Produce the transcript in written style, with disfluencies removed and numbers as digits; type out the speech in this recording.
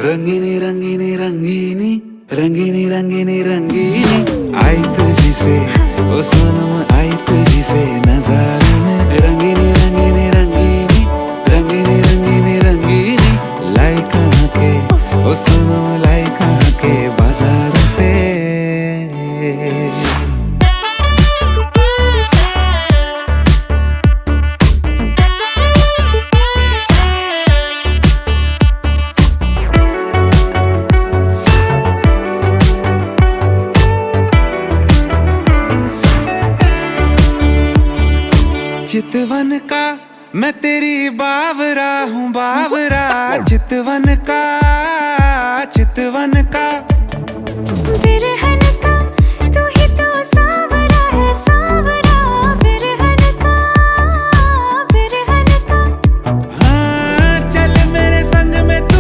रंगीनी रंगीनी रंगीनी रंगीनी रंगीनी रंगीनी आई तुझी से ओ सनम आई तुझी से नजारे में रंगीनी रंगीनी रंगीनी रंगीनी रंगीनी रंगीनी लाई कहाँ के ओ सनम लाई कहाँ के बाजार से। चितवन का मैं तेरी बावरा हूँ बावरा, चितवन का